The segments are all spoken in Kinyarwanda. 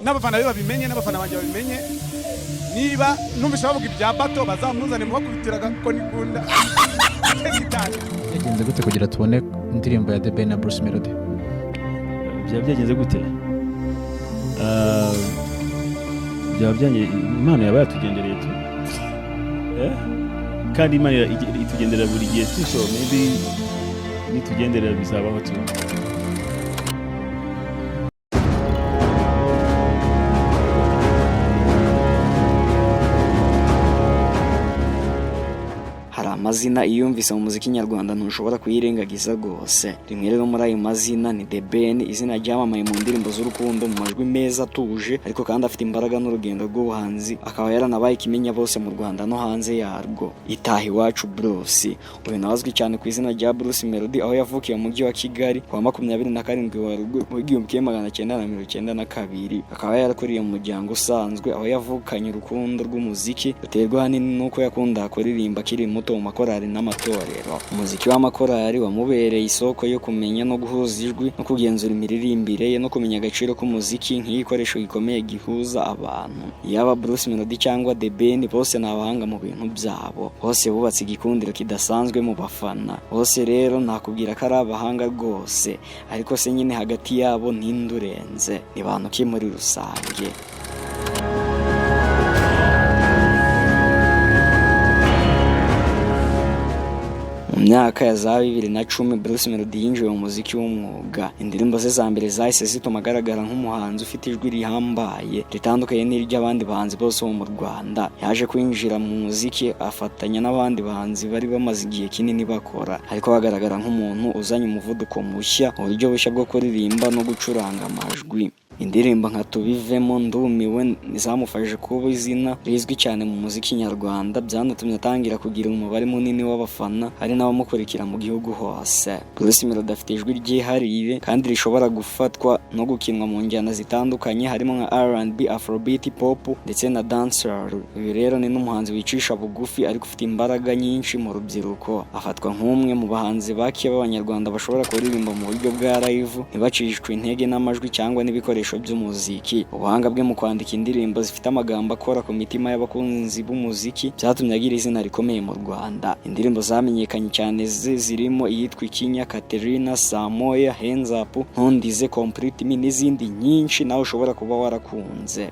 n'abafana be babimenye n'abafana banje babimenye niba numvise bavuga ibya bato bazamuzane mu bakubitiraga ko nikunda yagenze gute kugira tubone indirimbo ya The Ben na Bruce Melody? Byagenze gute? Byabyanjye Imana yaba yatugendereye tu kandi Imana itugendera buri gihe tu, so maybe nitugenderera bizabaho tu. Amazina iyo yumvise mu muziki nyarwanda ntushobora kuyirengagiza rwose. Rimwe rero muri ayo mazina ni The Ben, izina ryamamaye mu ndirimbo z'urukundo mu majwi meza atuje ariko kandi afite imbaraga n'urugendo rw'ubuhanzi, akaba yaranabaye ikimenya bose mu Rwanda no hanze yarwo. Itaha Iwacu Bruce, uyu nawe azwi cyane ku izina rya Bruce Melody, aho yavukiye mu mujyi wa Kigali ku wa 27 Werurwe 1992. Akaba yarakuriye mu muryango usanzwe, aho yavukanye urukundo rw'umuziki ruterwa ahanini n'uko yakunda kuririmba akiri muto mu makorari n'amatorero. Umuziki w'amakorari wamubereye isoko yo kumenya no guhuza ijwi no kugenzura imiririmbire ye no kumenya agaciro k'umuziki nk'igikoresho gikomeye gihuza abantu. Yaba Bruce Melody cyangwa The Ben bose ni abahanga mu bintu byabo, bose bubatse igikundiro kidasanzwe mu bafana. Bose rero nakubwira ko ari abahanga rwose, ariko se nyine hagati yabo n'indurenze ni bantu ki muri rusange. Mu myaka ya za 2010 Bruce Melody yinjiye mu muziki w'umwuga. Indirimbo ze za mbere zahise zituma agaragara nk'umuhanzi ufite ijwi rihambaye ritandukanye n'iry'abandi bahanzi bose bo mu Rwanda. Yaje kwinjira mu muziki afatanya n'abandi bahanzi bari bamaze igihe kinini bakora, ariko bagaragara nk'umuntu uzanye umuvuduko mushya, uburyo bushya bwo kuririmba no gucuranga amajwi. Indirimbo nka Tubivemo, Ndumiwe zamufashije kuba izina rizwi cyane mu muziki nyarwanda, byanatumye atangira kugira umubare munini w'abafana ari n'abamukurikira mu gihugu hose. Bruce Melody afite ijwi ryihariye kandi rishobora gufatwa no gukinwa mu njyana zitandukanye harimo nka R&B, Afrobeat, Pop ndetse na Dancehall. Uyu rero ni n'umuhanzi wicisha bugufi ariko ufite imbaraga nyinshi mu rubyiruko. Afatwa nk'umwe mu bahanzi bake b'Abanyarwanda bashobora kuririmba mu buryo bwa live ntibacishwe intege n'amajwi cyangwa n'ibikoresho by'umuziki. Ubuhanga bwe mu kwandika indirimbo zifite amagambo akora ku mitima y'abakunzi b'umuziki byatumye agira izina rikomeye mu Rwanda. Indirimbo zamenyekanye cyane zirimo iyitwa Ikinya, Katerina, Samoya, Hands Up, Ntundize, Complete Me n'izindi nyinshi nawe ushobora kuba warakunze.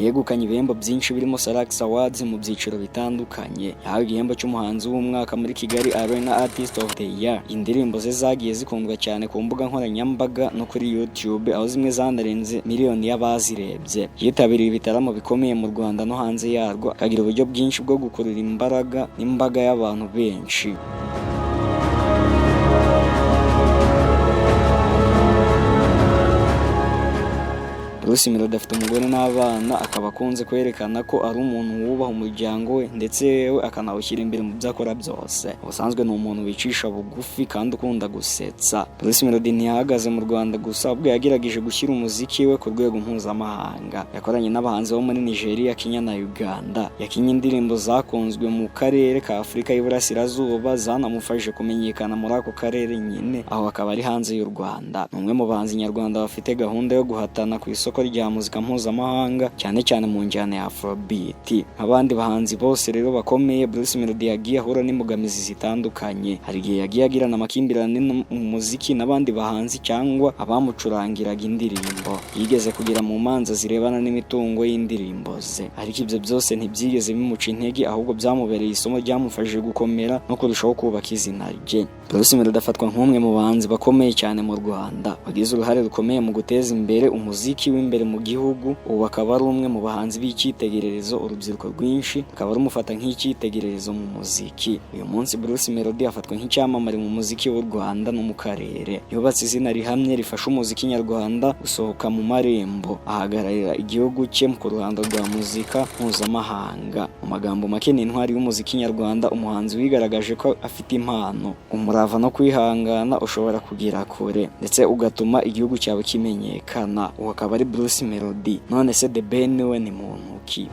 Yegukanye ibihembo byinshi birimo Salax Awards mu byiciro bitandukanye. Yahawe igihembo cy'umuhanzi w'umwaka muri Kigali Arena Artist of the Year. Indirimbo ze zagiye zikundwa cyane ku mbuga nkoranyambaga no kuri YouTube, aho zimwe zanarenze miliyoni y'abazirebye. Yitabiriye ibitaramo bikomeye mu Rwanda no hanze yarwo, akagira uburyo bwinshi bwo gukurura imbaraga n'imbaga y'abantu benshi. Bruce Melody afite umugore n'abana, akaba akunze kwerekana ko ari umuntu wubaha umuryango we ndetse we akanawushyira imbere mu byo akora byose. Ubusanzwe ni umuntu wicisha bugufi kandi ukunda gusetsa. Bruce Melody ntiyahagaze mu Rwanda gusa, ubwo yagerageje gushyira umuziki we ku rwego mpuzamahanga. Yakoranye n'abahanzi bo muri Nigeria, Kenya na Uganda. Yakinnye indirimbo zakunzwe mu karere ka Afurika y'Iburasirazuba, zanamufashije kumenyekana muri ako karere nyine, aho akaba ari hanze y'u Rwanda. Ni umwe mu bahanzi nyarwanda bafite gahunda yo guhatana ku isoko rya muzika mpuzamahanga, cyane cyane mu njyana ya Afrobeat. Abandi bahanzi bose rero bakomeye, Bruce Melody yagiye ahura n'imbogamizi zitandukanye. Hari igihe yagiye agirana amakimbirane mu muziki n'abandi bahanzi cyangwa abamucurangiraga indirimbo. Yigeze kugira mu manza zirebana n'imitungo y'indirimbo ze, ariko ibyo byose ntibyigeze bimuca intege, ahubwo byamubereye isomo ryamufashije gukomera no kurushaho kubaka izina rye. Bruce Melody afatwa nk'umwe mu bahanzi bakomeye cyane mu Rwanda, wagize uruhare rukomeye mu guteza imbere umuziki w'imbere mu gihugu. Ubu akaba ari umwe mu bahanzi b'icyitegererezo, urubyiruko rwinshi akaba rumufata nk'icyitegererezo mu muziki. Uyu munsi Bruce Melody afatwa nk'icyamamare mu muziki w'u Rwanda no mu karere. Yubatse izina rihamye rifasha umuziki nyarwanda gusohoka mu marembo, ahagararira igihugu cye ku ruhando rwa muzika mpuzamahanga. Mu magambo make ni intwari y'umuziki nyarwanda, umuhanzi wigaragaje ko afite impano, umurava no kwihangana ushobora kugira kure ndetse ugatuma igihugu cyawe kimenyekana. Uwo akaba ari Bruce Melody. None se The Ben we ni muntu ki?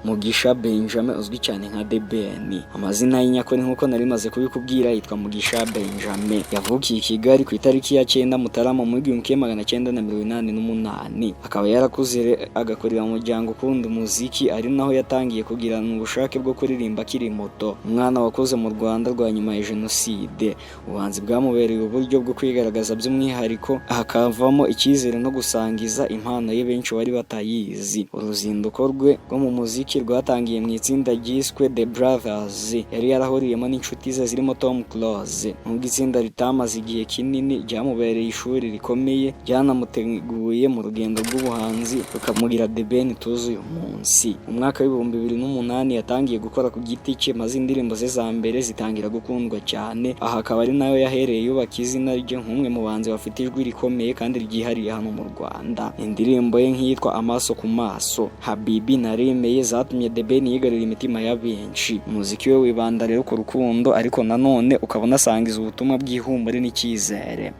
Mu Mugisha Benjamin uzwi cyane nka The Ben. Amazina y'inyakuri nk'uko nari maze kubikubwira yitwa Mugisha Benjamin. Yavukiye i Kigali ku itariki ya 9 Mutarama mu 1988. Akaba yarakuze agakorera mu muryango ukunda umuziki, ari naho yatangiye kugirana ubushake bwo kuririmba akiri muto. Umwana wakoze mu Rwanda rwa nyuma ya Jenoside. Ubuhanzi bwamubereye uburyo bwo kwigaragaza by'umwihariko, hakavamo icyizere no gusangiza impano ye benshi bari batayizi. Uruzinduko rwe rwo mu muziki rwatangiye mu itsinda ryiswe The Brothers, yari yarahuriyemo n'inshuti ze zirimo Tom Close. Nubwo itsinda ritamaze igihe kinini, ryamubereye ishuri rikomeye, ryanamuteguye mu rugendo rw'ubuhanzi rukamugira The Ben tuzi uyu munsi. Mu mwaka w'ibihumbi 2008 yatangiye gukora ku giti cye, maze indirimbo ze za mbere zitangira gukundwa cyane. Aha akaba ari nayo yahereye yubaka izina rye nk'umwe mu bahanzi bafite ijwi rikomeye kandi ryihariye hano mu Rwanda. Indirimbo ye nk'iyitwa Amaso ku Maso, Habibi na Remeye zatumye The Ben yigarurira imitima ya benshi. Umuziki we wibanda rero ku rukundo, ariko nanone ukabona asangiza ubutumwa bw'ihumure n'icyizere.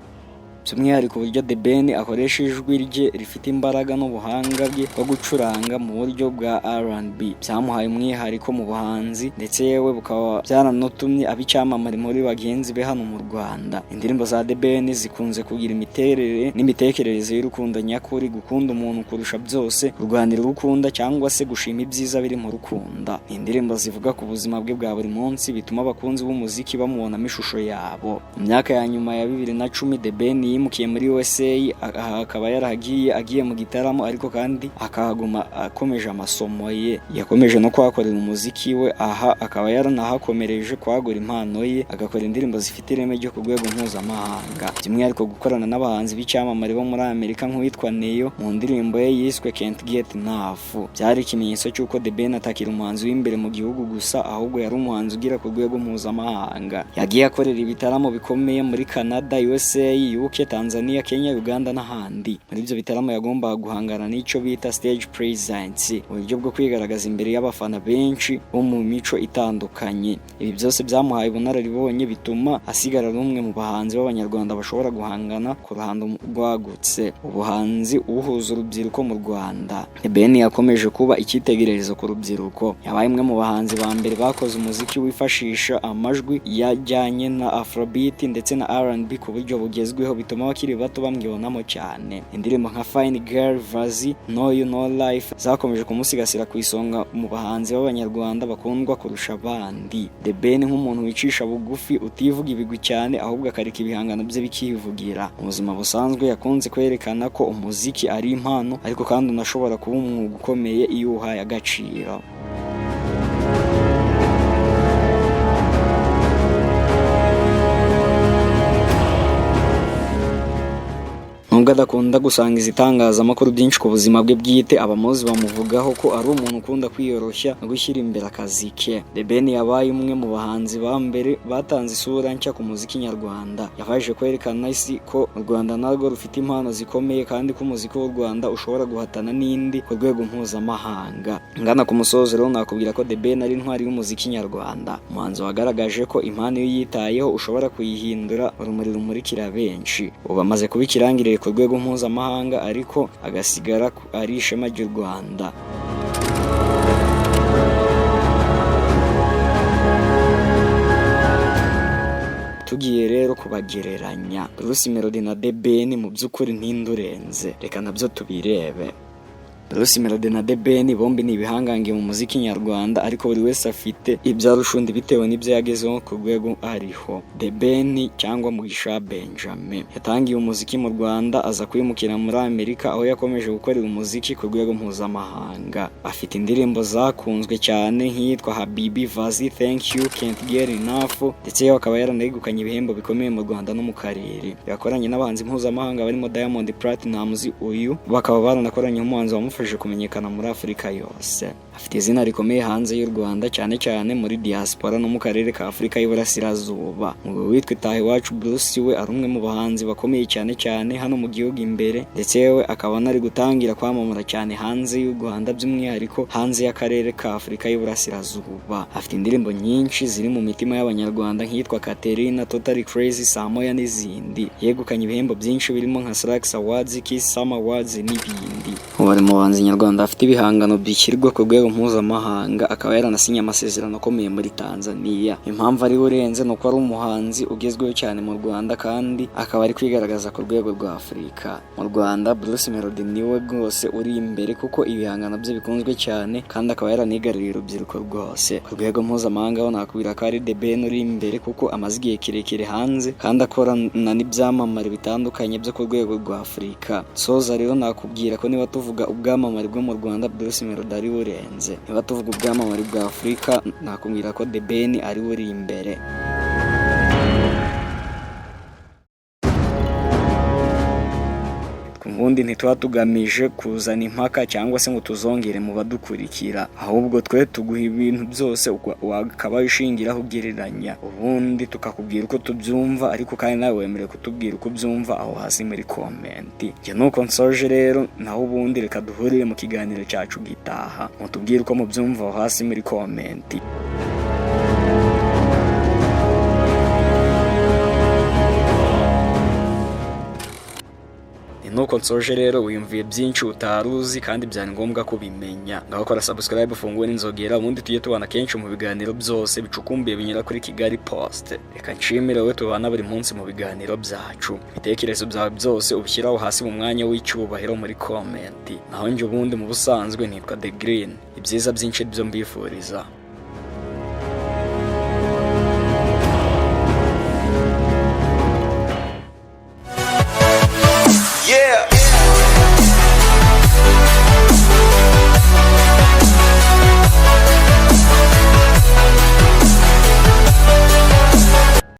By'umwihariko uburyo The Ben akoresha ijwi rye rifite imbaraga n'ubuhanga bwe bwo gucuranga mu buryo bwa R&B byamuhaye umwihariko mu buhanzi, ndetse yewe bukaba byaranatumye abicyamamare muri bagenzi be hano mu Rwanda. Indirimbo za The Ben zikunze kugira imiterere n'imitekerereze y'urukundo nyakuri, gukunda umuntu kurusha byose, kurwanira urukunda cyangwa se gushima ibyiza biri mu rukunda. Indirimbo zivuga ku buzima bwe bwa buri munsi, bituma abakunzi b'umuziki bamubonamo ishusho yabo. Mu myaka ya nyuma ya 2010 The Ben yimukiye muri USA, akaba agiye mu gitaramo, ariko kandi akahaguma akomeje amasomo ye. Yakomeje no kwakorera umuziki we, aha akaba yaranahakomereje kwagura impano ye, agakora indirimbo zifite ireme ryo ku rwego mpuzamahanga, by'umwihariko gukorana n'abahanzi b'icyamamare bo muri Amerika nk'uwitwa Neyo mu ndirimbo ye yiswe Can't Get Enough. Byari ikimenyetso cy'uko The Ben atakiri umuhanzi w'imbere mu gihugu gusa, ahubwo yari umuhanzi ugira ku rwego mpuzamahanga. Yagiye akorera ibitaramo bikomeye muri Canada, USA, UK, Tanzania, Kenya, Uganda n'ahandi. Muri ibyo bitaramo yagombaga guhangana n'icyo bita stage presence, uburyo bwo kwigaragaza imbere y'abafana benshi bo mu mico itandukanye. Ibi byose byamuhaye ubunararibonye, bituma asigara ari umwe mu bahanzi b'Abanyarwanda bashobora guhangana ku ruhando rwagutse. Ubuhanzi uhuza urubyiruko mu Rwanda. The Ben yakomeje kuba icyitegererezo ku rubyiruko. Yabaye umwe mu bahanzi ba mbere bakoze umuziki wifashisha amajwi yajyanye na Afrobeat ndetse na R&B ku buryo bugezweho, bituma abakiri bato bamwibonamo cyane. Indirimbo nka Fine Girl, Vazi, Know You Know Life zakomeje kumusigasira ku isonga mu bahanzi b'Abanyarwanda bakundwa kurusha abandi. The Ben nk'umuntu wicisha bugufi, utivuga ibigwi cyane, ahubwo akareka ibihangano bye bikivugira. Mu buzima busanzwe yakunze kwerekana ko umuziki ari impano, ariko kandi unashobora kuba umwuga ukomeye iyo uhaye agaciro. Nubwo adakunda gusangiza itangazamakuru byinshi ku buzima bwe bwite, abamuzi bamuvugaho ko ari umuntu ukunda kwiyoroshya no gushyira imbere akazi ke. The Ben yabaye umwe mu bahanzi ba mbere batanze isura nshya ku muziki nyarwanda. Yafaje kwerekana isi ko u Rwanda narwo rufite impano zikomeye, kandi ko umuziki w'u Rwanda ushobora guhatana n'indi ku rwego mpuzamahanga. Ngana ku musozo rero nakubwira ko The Ben ari intwari y'umuziki nyarwanda, umuhanzi wagaragaje ko impano iyo yitayeho ushobora kuyihindura urumuri rumurikira benshi. Ubu amaze kuba ikirangirire ku rwego mpuzamahanga, ariko agasigara ari ishema ry'u Rwanda. Tugiye rero kubagereranya Bruce Melody na The Ben, mu by'ukuri ntindurenze, reka nabyo tubirebe. Bruce Melody na The Ben bombi ni ibihangange mu muziki nyarwanda, ariko buri wese afite ibyarushundi bitewe n'ibyo yagezeho ku rwego ariho. The Ben cyangwa Mugisha Benjamin yatangiye umuziki mu Rwanda, aza kwimukira muri Amerika, aho yakomeje gukorera umuziki ku rwego mpuzamahanga. Afite indirimbo zakunzwe cyane nk'iyitwa Habibi, Vazi, Thank You, Can't Get Enough, ndetse yewe akaba yaranegukanye ibihembo bikomeye mu Rwanda no mu karere. Yakoranye n'abahanzi mpuzamahanga barimo Diamond Platnumz, uyu bakaba baranakoranye nk'umuhanzi wamufashije kumenyekana muri Afurika yose. Afite izina rikomeye hanze y'u Rwanda, cyane cyane muri diaspora no mu karere ka Afurika y'Iburasirazuba. Mu witwa Itahiwacu Bruce we ari umwe mu bahanzi bakomeye cyane cyane hano mu gihugu imbere, ndetse yewe akaba anari gutangira kwamamara cyane hanze y'u Rwanda, by'umwihariko hanze y'akarere ka Afurika y'Iburasirazuba. Afite indirimbo nyinshi ziri mu mitima y'Abanyarwanda nk'iyitwa Katerina, Totally Crazy, Samoya n'izindi. Yegukanye ibihembo byinshi birimo nka Salax Awards, Kiss Summer Awards n'ibindi. Ubu ari mu umuhanzi nyarwanda afite ibihangano bishyirwa ku rwego mpuzamahanga, akaba yaranasinye amasezerano akomeye muri Tanzania. Impamvu ari urenze nuko ari umuhanzi ugezweho cyane mu Rwanda kandi akaba ari kwigaragaza ku rwego rwa Afurika. Mu Rwanda Bruce Melody niwe rwose uri imbere kuko ibihangano bye bikunzwe cyane kandi akaba yaranigaruriye urubyiruko rwose. Ku rwego mpuzamahanga ho nakubwira ko ari The Ben uri imbere kuko amaze igihe kirekire hanze kandi akorana n'ibyamamare bitandukanye byo ku rwego rwa Afurika. Soza rero nakubwira ko niba tuvuga ubwamamare bwo mu Rwanda Bruce Melody ari urenze, niba tuvuga ubwamamare bwa Afurika nakubwira ko The Ben ari uri imbere. Ubundi ntituba tugamije kuzana impaka cyangwa se ngo tuzongere mu badukurikira, ahubwo twe tuguha ibintu byose wakaba wishingiraho ugereranya, ubundi tukakubwira uko tubyumva, ariko kandi nawe wemerewe kutubwira uko byumva aho hasi muri komenti. Njye nuko nsoje rero, naho ubundi reka duhurire mu kiganiro cyacu gitaha, mutubwire uko mubyumva aho hasi muri komenti. Nuko nsoje rero, wiyumviye byinshi utaruzi kandi byari ngombwa ko bimenya, ngaho kora subscribe ufunguwe n'inzogera, ubundi tujye tubana kenshi mu biganiro byose bicukumbuye binyura kuri Kigali Post. Reka nshimire wowe tubana buri munsi mu biganiro byacu, ibitekerezo byawe byose ubishyiraho hasi mu mwanya w'icyubahiro muri komenti. Naho njye ubundi mu busanzwe nitwa The Green, ibyiza byinshi byo mbifuriza.